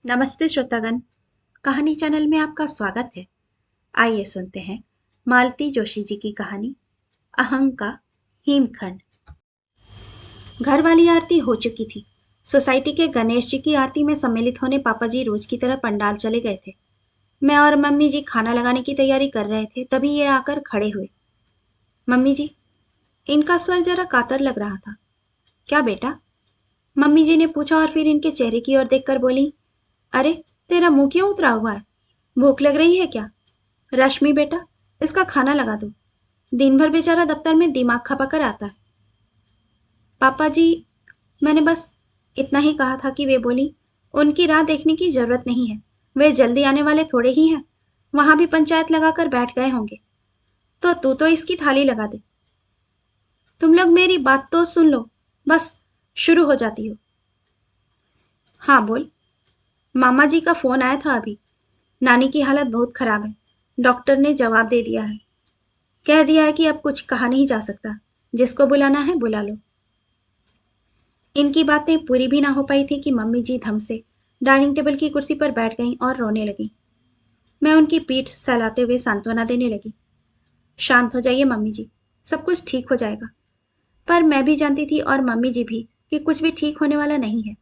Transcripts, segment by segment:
नमस्ते श्रोतागण। कहानी चैनल में आपका स्वागत है। आइए सुनते हैं मालती जोशी जी की कहानी अहंग का हिमखंड। घर वाली आरती हो चुकी थी। सोसाइटी के गणेश जी की आरती में सम्मिलित होने पापा जी रोज की तरह पंडाल चले गए थे। मैं और मम्मी जी खाना लगाने की तैयारी कर रहे थे, तभी ये आकर खड़े हुए। मम्मी जी, इनका स्वर जरा कातर लग रहा था। क्या बेटा? मम्मी जी ने पूछा और फिर इनके चेहरे की ओर देखकर बोली, अरे तेरा मुंह क्यों उतरा हुआ है? भूख लग रही है क्या? रश्मि बेटा, इसका खाना लगा दो। दिन भर बेचारा दफ्तर में दिमाग खपा कर आता है। पापा जी, मैंने बस इतना ही कहा था कि वे बोली, उनकी राह देखने की जरूरत नहीं है। वे जल्दी आने वाले थोड़े ही हैं। वहां भी पंचायत लगाकर बैठ गए होंगे। तो तू तो इसकी थाली लगा दे। तुम लोग मेरी बात तो सुन लो। बस शुरू हो जाती हो। हाँ बोल। मामा जी का फोन आया था अभी। नानी की हालत बहुत खराब है। डॉक्टर ने जवाब दे दिया है। कह दिया है कि अब कुछ कहा नहीं जा सकता। जिसको बुलाना है बुला लो। इनकी बातें पूरी भी ना हो पाई थी कि मम्मी जी धम से डाइनिंग टेबल की कुर्सी पर बैठ गईं और रोने लगीं। मैं उनकी पीठ सहलाते हुए सांत्वना देने लगी। शांत हो जाइए मम्मी जी, सब कुछ ठीक हो जाएगा। पर मैं भी जानती थी और मम्मी जी भी कि कुछ भी ठीक होने वाला नहीं है।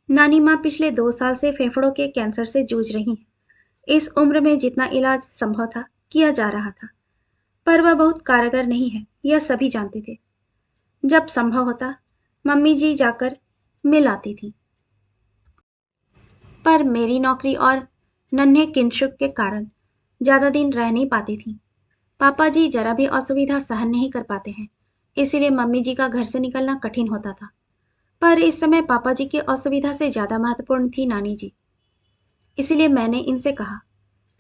नानी माँ पिछले 2 साल से फेफड़ों के कैंसर से जूझ रही हैं। इस उम्र में जितना इलाज संभव था किया जा रहा था, पर वह बहुत कारगर नहीं है, यह सभी जानते थे। जब संभव होता मम्मी जी जाकर मिल आती थी, पर मेरी नौकरी और नन्हे किंशुक के कारण ज्यादा दिन रह नहीं पाती थी। पापा जी जरा भी असुविधा सहन नहीं कर पाते हैं, इसीलिए मम्मी जी का घर से निकलना कठिन होता था। पर इस समय पापा जी की असुविधा से ज्यादा महत्वपूर्ण थी नानी जी। इसीलिए मैंने इनसे कहा,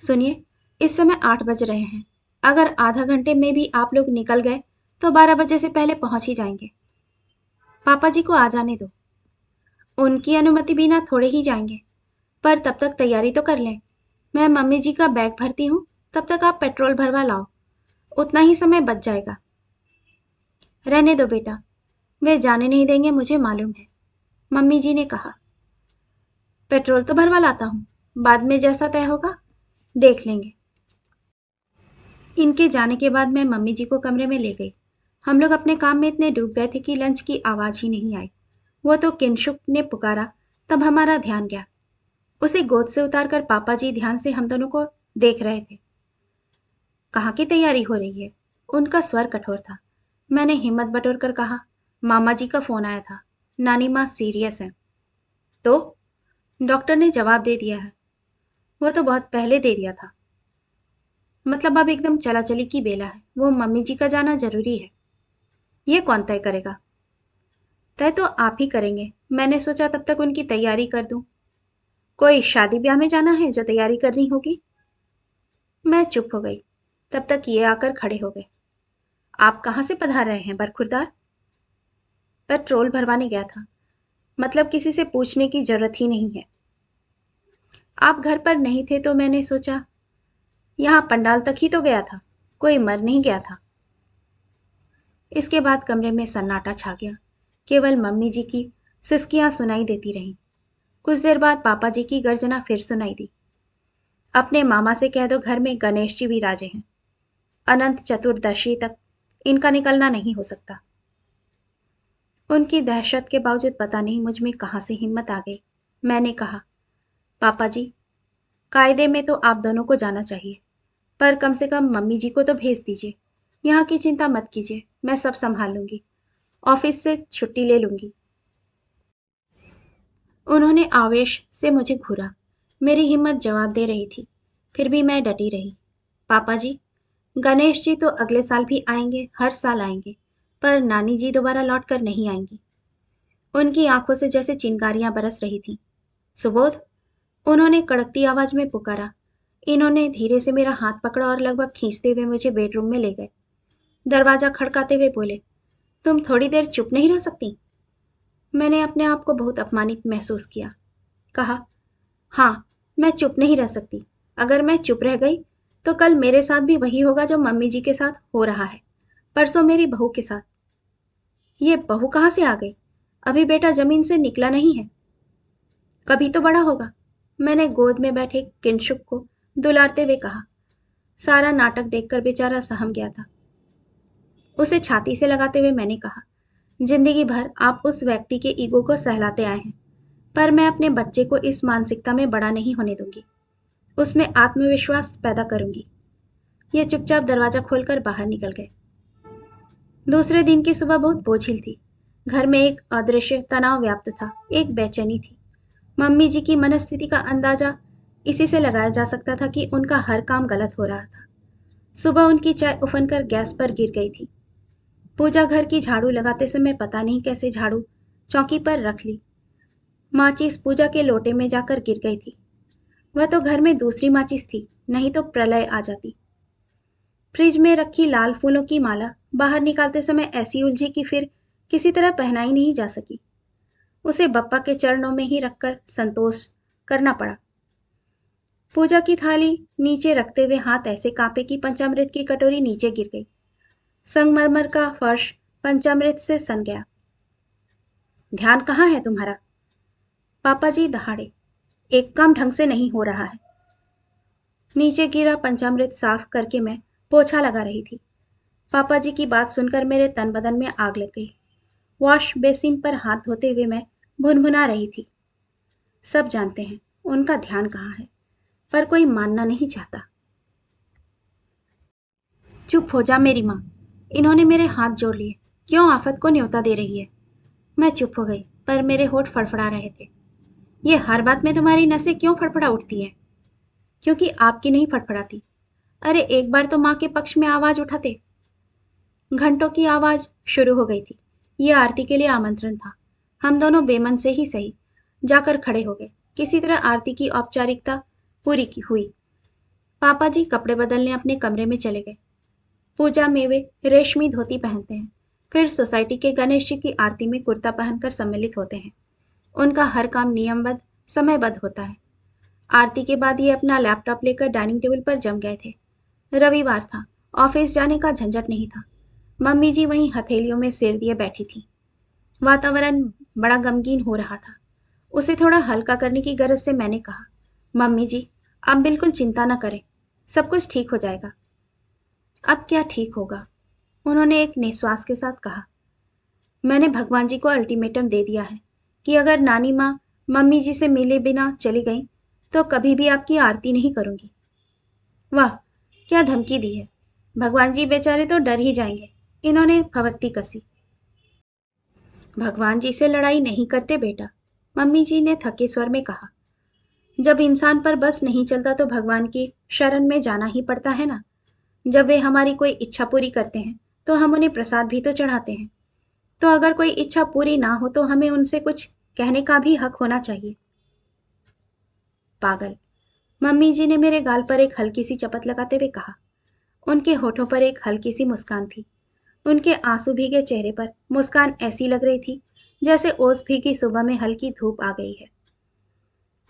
सुनिए, इस समय 8 बज रहे हैं। अगर आधा घंटे में भी आप लोग निकल गए तो 12 बजे से पहले पहुंच ही जाएंगे। पापा जी को आ जाने दो। उनकी अनुमति बिना थोड़े ही जाएंगे। पर तब तक तैयारी तो कर लें। मैं मम्मी जी का बैग भरती हूँ, तब तक आप पेट्रोल भरवा लाओ। उतना ही समय बच जाएगा। रहने दो बेटा, वे जाने नहीं देंगे मुझे मालूम है, मम्मी जी ने कहा। पेट्रोल तो भरवा लाता हूँ, बाद में जैसा तय होगा देख लेंगे। इनके जाने के बाद मैं मम्मी जी को कमरे में ले गई। हम लोग अपने काम में इतने डूब गए थे कि लंच की आवाज ही नहीं आई। वो तो किंशुक ने पुकारा, तब हमारा ध्यान गया। उसे गोद से उतारकर पापा जी ध्यान से हम दोनों को देख रहे थे। कहाँ की तैयारी हो रही है? उनका स्वर कठोर था। मैंने हिम्मत बटोर कर कहा, मामा जी का फोन आया था। नानी माँ सीरियस है। तो डॉक्टर ने जवाब दे दिया है। वो तो बहुत पहले दे दिया था। मतलब अब एकदम चला चली की बेला है। वो मम्मी जी का जाना जरूरी है। ये कौन तय करेगा? तय तो आप ही करेंगे। मैंने सोचा तब तक उनकी तैयारी कर दूं। कोई शादी ब्याह में जाना है जो तैयारी करनी होगी? मैं चुप हो गई। तब तक ये आकर खड़े हो गए। आप कहाँ से पधार रहे हैं बरखुरदार? पेट्रोल भरवाने गया था। मतलब किसी से पूछने की जरूरत ही नहीं है। आप घर पर नहीं थे तो मैंने सोचा, यहाँ पंडाल तक ही तो गया था, कोई मर नहीं गया था। इसके बाद कमरे में सन्नाटा छा गया। केवल मम्मी जी की सिसकियां सुनाई देती रहीं। कुछ देर बाद पापा जी की गर्जना फिर सुनाई दी। अपने मामा से कह दो घर में गणेश जी भी राजे हैं। अनंत चतुर्दशी तक इनका निकलना नहीं हो सकता। उनकी दहशत के बावजूद पता नहीं मुझ में कहाँ से हिम्मत आ गई। मैंने कहा, पापा जी, कायदे में तो आप दोनों को जाना चाहिए, पर कम से कम मम्मी जी को तो भेज दीजिए। यहाँ की चिंता मत कीजिए, मैं सब संभाल लूंगी। ऑफिस से छुट्टी ले लूंगी। उन्होंने आवेश से मुझे घूरा। मेरी हिम्मत जवाब दे रही थी, फिर भी मैं डटी रही। पापा जी, गणेश जी तो अगले साल भी आएंगे, हर साल आएंगे, पर नानी जी दोबारा लौट कर नहीं आएंगी। उनकी आंखों से जैसे चिंगारियां बरस रही थीं। सुबोध, उन्होंने कड़कती आवाज में पुकारा। इन्होंने धीरे से मेरा हाथ पकड़ा और लगभग खींचते हुए मुझे बेडरूम में ले गए। दरवाजा खड़काते हुए बोले, तुम थोड़ी देर चुप नहीं रह सकती? मैंने अपने आप को बहुत अपमानित महसूस किया। कहा, हाँ, मैं चुप नहीं रह सकती। अगर मैं चुप रह गई तो कल मेरे साथ भी वही होगा जो मम्मी जी के साथ हो रहा है, परसों मेरी बहू के साथ। ये बहू कहाँ से आ गई? अभी बेटा जमीन से निकला नहीं है। कभी तो बड़ा होगा, मैंने गोद में बैठे किंशुक को दुलारते हुए कहा। सारा नाटक देखकर बेचारा सहम गया था। उसे छाती से लगाते हुए मैंने कहा, जिंदगी भर आप उस व्यक्ति के ईगो को सहलाते आए हैं, पर मैं अपने बच्चे को इस मानसिकता में बड़ा नहीं होने दूंगी। उसमें आत्मविश्वास पैदा करूंगी। ये चुपचाप दरवाजा खोलकर बाहर निकल गए। दूसरे दिन की सुबह बहुत बोझिल थी। घर में एक अदृश्य तनाव व्याप्त था, एक बेचैनी थी। मम्मी जी की मनस्थिति का अंदाजा इसी से लगाया जा सकता था कि उनका हर काम गलत हो रहा था। सुबह उनकी चाय उफन कर गैस पर गिर गई थी। पूजा घर की झाड़ू लगाते समय पता नहीं कैसे झाड़ू चौकी पर रख ली। माचिस पूजा के लोटे में जाकर गिर गई थी। वह तो घर में दूसरी माचिस थी, नहीं तो प्रलय आ जाती। फ्रिज में रखी लाल फूलों की माला बाहर निकालते समय ऐसी उलझी कि फिर किसी तरह पहनाई नहीं जा सकी। उसे बप्पा के चरणों में ही रखकर संतोष करना पड़ा। पूजा की थाली नीचे रखते हुए हाथ ऐसे कांपे कि पंचामृत की कटोरी नीचे गिर गई। संगमरमर का फर्श पंचामृत से सन गया। ध्यान कहाँ है तुम्हारा? पापा जी दहाड़े। एक काम ढंग से नहीं हो रहा है। नीचे गिरा पंचामृत साफ करके मैं पोछा लगा रही थी। पापा जी की बात सुनकर मेरे तन बदन में आग लग गई। वॉश बेसिन पर हाथ धोते हुए मैं भुनभुना रही थी। सब जानते हैं उनका ध्यान कहाँ है, पर कोई मानना नहीं चाहता। चुप हो जा मेरी माँ। इन्होंने मेरे हाथ जोड़ लिए। क्यों आफत को न्योता दे रही है? मैं चुप हो गई, पर मेरे होठ फड़फड़ा रहे थे। ये हर बात में तुम्हारी नसें क्यों फड़फड़ा उठती हैं? क्योंकि आपकी नहीं फड़फड़ाती। अरे एक बार तो माँ के पक्ष में आवाज उठाते। घंटों की आवाज शुरू हो गई थी। ये आरती के लिए आमंत्रण था। हम दोनों बेमन से ही सही जाकर खड़े हो गए। किसी तरह आरती की औपचारिकता पूरी की हुई। पापा जी कपड़े बदलने अपने कमरे में चले गए। पूजा में वे रेशमी धोती पहनते हैं, फिर सोसाइटी के गणेश जी की आरती में कुर्ता पहनकर सम्मिलित होते हैं। उनका हर काम नियमबद्ध समयबद्ध होता है। आरती के बाद ये अपना लैपटॉप लेकर डाइनिंग टेबल पर जम गए थे। रविवार था, ऑफिस जाने का झंझट नहीं था। मम्मी जी वहीं हथेलियों में सिर दिए बैठी थी। वातावरण बड़ा गमगीन हो रहा था। उसे थोड़ा हल्का करने की गरज से मैंने कहा, मम्मी जी आप बिल्कुल चिंता न करें, सब कुछ ठीक हो जाएगा। अब क्या ठीक होगा? उन्होंने एक निश्वास के साथ कहा। मैंने भगवान जी को अल्टीमेटम दे दिया है कि अगर नानी माँ मम्मी जी से मिले बिना चली गई तो कभी भी आपकी आरती नहीं करूंगी। वाह, क्या धमकी दी है। भगवान जी बेचारे तो डर ही जाएंगे। इन्होंने फवत्ती कसी। भगवान जी से लड़ाई नहीं करते बेटा, मम्मी जी ने थके स्वर में कहा। जब इंसान पर बस नहीं चलता तो भगवान की शरण में जाना ही पड़ता है ना। जब वे हमारी कोई इच्छा पूरी करते हैं तो हम उन्हें प्रसाद भी तो चढ़ाते हैं। तो अगर कोई इच्छा पूरी ना हो तो हमें उनसे कुछ कहने का भी हक होना चाहिए। पागल। मम्मी जी ने मेरे गाल पर एक हल्की सी चपत लगाते हुए कहा। उनके होठों पर एक हल्की सी मुस्कान थी। उनके आंसू भीगे चेहरे पर मुस्कान ऐसी लग रही थी जैसे ओस भीगी सुबह में हल्की धूप आ गई है।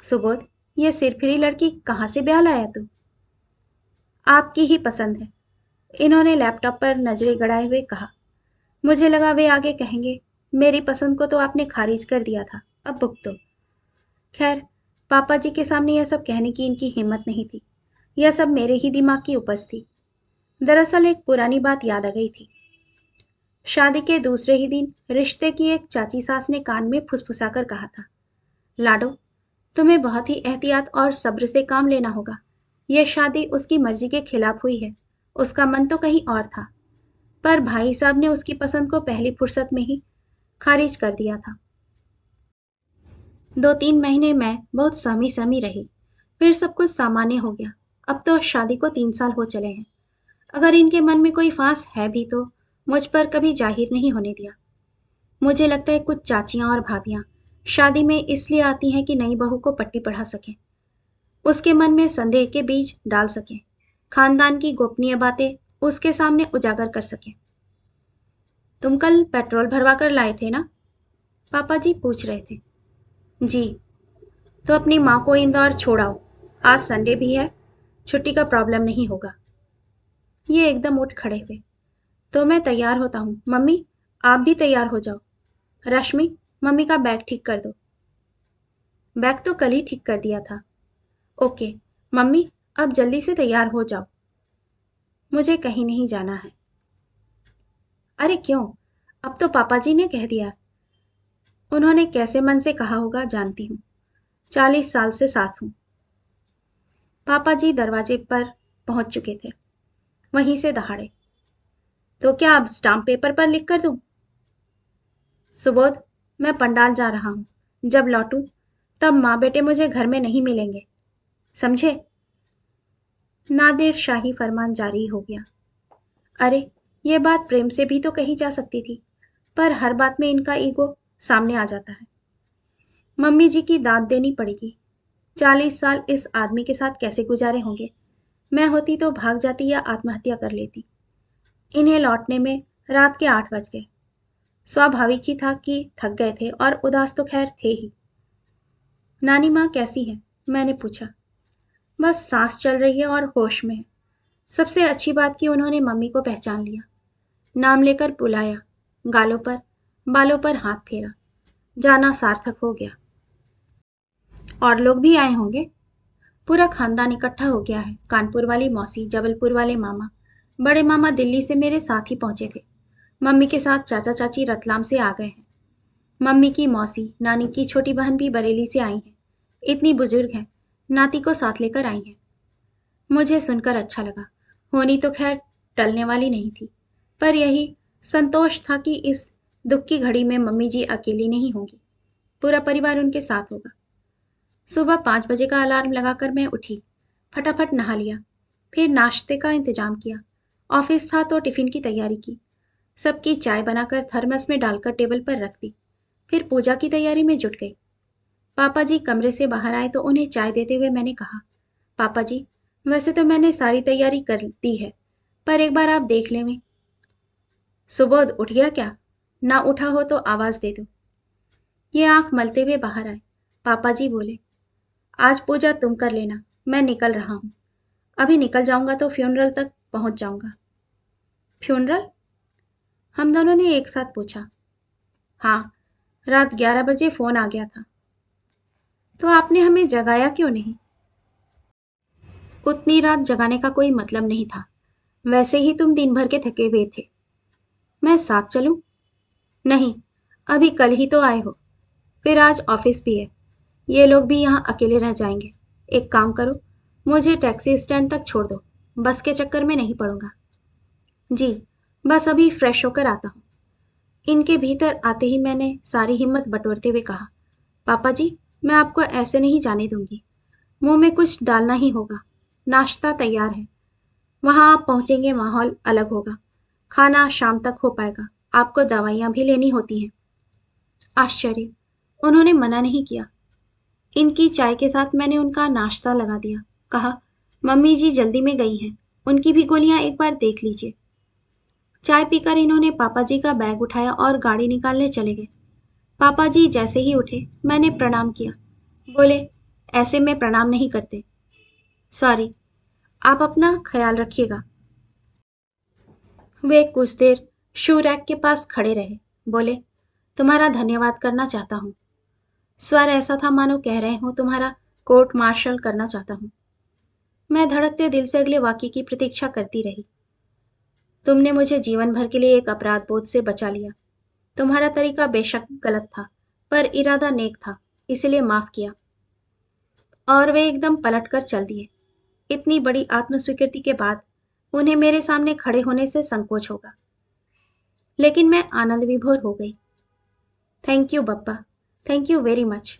सुबोध, ये सिरफिरी लड़की कहाँ से ब्याह लाया तू? आपकी ही पसंद है, इन्होंने लैपटॉप पर नजरें गड़ाए हुए कहा। मुझे लगा वे आगे कहेंगे, मेरी पसंद को तो आपने खारिज कर दिया था, अब भुगतो। खैर, पापा जी के सामने यह सब कहने की इनकी हिम्मत नहीं थी। यह सब मेरे ही दिमाग की उपज थी। दरअसल एक पुरानी बात याद आ गई थी। शादी के दूसरे ही दिन रिश्ते की एक चाची सास ने कान में फुसफुसाकर कहा था, लाडो, तुम्हें बहुत ही एहतियात और सब्र से काम लेना होगा। यह शादी उसकी मर्जी के खिलाफ हुई है। उसका मन तो कहीं और था, पर भाई साहब ने उसकी पसंद को पहली फुर्सत में ही खारिज कर दिया था। 2-3 महीने मैं बहुत सहमी सहमी रही। फिर सब कुछ सामान्य हो गया। अब तो शादी को 3 साल हो चले हैं। अगर इनके मन में कोई फांस है भी तो मुझ पर कभी जाहिर नहीं होने दिया। मुझे लगता है कुछ चाचियां और भाभियां शादी में इसलिए आती हैं कि नई बहू को पट्टी पढ़ा सकें, उसके मन में संदेह के बीज डाल सकें, खानदान की गोपनीय बातें उसके सामने उजागर कर सकें। तुम कल पेट्रोल भरवा कर लाए थे ना? पापा जी पूछ रहे थे। जी। तो अपनी माँ को इंदौर छोड़ाओ। आज संडे भी है, छुट्टी का प्रॉब्लम नहीं होगा। ये एकदम उठ खड़े हुए। तो मैं तैयार होता हूँ। मम्मी, आप भी तैयार हो जाओ। रश्मि, मम्मी का बैग ठीक कर दो। बैग तो कल ही ठीक कर दिया था। ओके, मम्मी अब जल्दी से तैयार हो जाओ, मुझे कहीं नहीं जाना है। अरे क्यों? अब तो पापा जी ने कह दिया। उन्होंने कैसे मन से कहा होगा जानती हूँ। 40 साल से साथ हूँ। पापा जी दरवाजे पर पहुंच चुके थे, वहीं से दहाड़े। तो क्या अब स्टाम्प पेपर पर लिख कर दूं? सुबोध, मैं पंडाल जा रहा हूं। जब लौटूं तब माँ बेटे मुझे घर में नहीं मिलेंगे, समझे? नादिर शाही फरमान जारी हो गया। अरे, ये बात प्रेम से भी तो कही जा सकती थी, पर हर बात में इनका ईगो सामने आ जाता है। मम्मी जी की दाद देनी पड़ेगी। 40 साल इस आदमी के साथ कैसे गुजारे होंगे? मैं होती तो भाग जाती या आत्महत्या कर लेती। इन्हें लौटने में रात के 8 बज गए। स्वाभाविक ही था कि थक गए थे और उदास तो खैर थे ही। नानी माँ कैसी है? मैंने पूछा। बस सांस चल रही है और होश में है। सबसे अच्छी बात कि उन्होंने मम्मी को पहचान लिया। नाम लेकर बुलाया, गालों पर बालों पर हाथ फेरा। जाना सार्थक हो गया। और लोग भी आए होंगे। पूरा खानदान इकट्ठा हो गया है। कानपुर वाली मौसी, जबलपुर वाले मामा, बड़े मामा दिल्ली से मेरे साथ ही पहुंचे थे। मम्मी के साथ चाचा चाची रतलाम से आ गए हैं। मम्मी की मौसी, नानी की छोटी बहन भी बरेली से आई हैं। इतनी बुजुर्ग हैं, नाती को साथ लेकर आई हैं। मुझे सुनकर अच्छा लगा। होनी तो खैर टलने वाली नहीं थी, पर यही संतोष था कि इस दुख की घड़ी में मम्मी जी अकेली नहीं होंगी, पूरा परिवार उनके साथ होगा। सुबह 5 बजे का अलार्म लगाकर मैं उठी, फटाफट नहा लिया, फिर नाश्ते का इंतजाम किया। ऑफिस था तो टिफिन की तैयारी की। सबकी चाय बनाकर थर्मस में डालकर टेबल पर रख दी। फिर पूजा की तैयारी में जुट गई। पापा जी कमरे से बाहर आए तो उन्हें चाय देते हुए मैंने कहा, पापा जी, वैसे तो मैंने सारी तैयारी कर दी है, पर एक बार आप देख लें। सुबोध उठ गया क्या? ना उठा हो तो आवाज दे दो। ये आंख मलते हुए बाहर आए। पापा जी बोले, आज पूजा तुम कर लेना, मैं निकल रहा हूं। अभी निकल जाऊंगा तो फ्यूनरल तक पहुंच जाऊंगा। फ्यूनरल? हम दोनों ने एक साथ पूछा। हाँ, रात 11 बजे फोन आ गया था। तो आपने हमें जगाया क्यों नहीं? उतनी रात जगाने का कोई मतलब नहीं था। वैसे ही तुम दिन भर के थके हुए थे। मैं साथ चलूं? नहीं, अभी कल ही तो आए हो। फिर आज ऑफिस भी है। ये लोग भी यहाँ अकेले रह जाएंगे। एक काम करो, मुझे टैक्सी स्टैंड तक छोड़ दो। बस के चक्कर में नहीं पड़ूंगा। जी, बस अभी फ्रेश होकर आता हूँ। इनके भीतर आते ही मैंने सारी हिम्मत बटोरते हुए कहा, पापा जी, मैं आपको ऐसे नहीं जाने दूंगी। मुंह में कुछ डालना ही होगा। नाश्ता तैयार है। वहां आप पहुंचेंगे माहौल अलग होगा। खाना शाम तक हो पाएगा। आपको दवाइयां भी लेनी होती हैं। आश्चर्य, उन्होंने मना नहीं किया। इनकी चाय के साथ मैंने उनका नाश्ता लगा दिया। कहा, मम्मी जी जल्दी में गई हैं, उनकी भी गोलियां एक बार देख लीजिए। चाय पीकर इन्होंने पापा जी का बैग उठाया और गाड़ी निकालने चले गए। पापा जी जैसे ही उठे, मैंने प्रणाम किया। बोले, ऐसे में प्रणाम नहीं करते। सॉरी, आप अपना ख्याल रखिएगा। वे कुछ देर शू रैक के पास खड़े रहे। बोले, तुम्हारा धन्यवाद करना चाहता हूँ। स्वर ऐसा था मानो कह रहे हो तुम्हारा कोर्ट मार्शल करना चाहता हूँ। मैं धड़कते दिल से अगले वाक्य की प्रतीक्षा करती रही। तुमने मुझे जीवन भर के लिए एक अपराध बोध से बचा लिया। तुम्हारा तरीका बेशक गलत था, पर इरादा नेक था, इसलिए माफ किया। और वे एकदम पलट कर चल दिए। इतनी बड़ी आत्मस्वीकृति के बाद उन्हें मेरे सामने खड़े होने से संकोच होगा। लेकिन मैं आनंद विभोर हो गई। Thank you Bappa, thank you very much,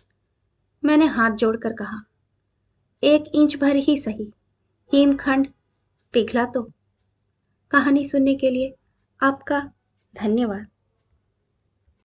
मैंने हाथ जोड़कर कहा। 1 इंच भर ही सही, हिमखंड पिघला तो। कहानी सुनने के लिए आपका धन्यवाद।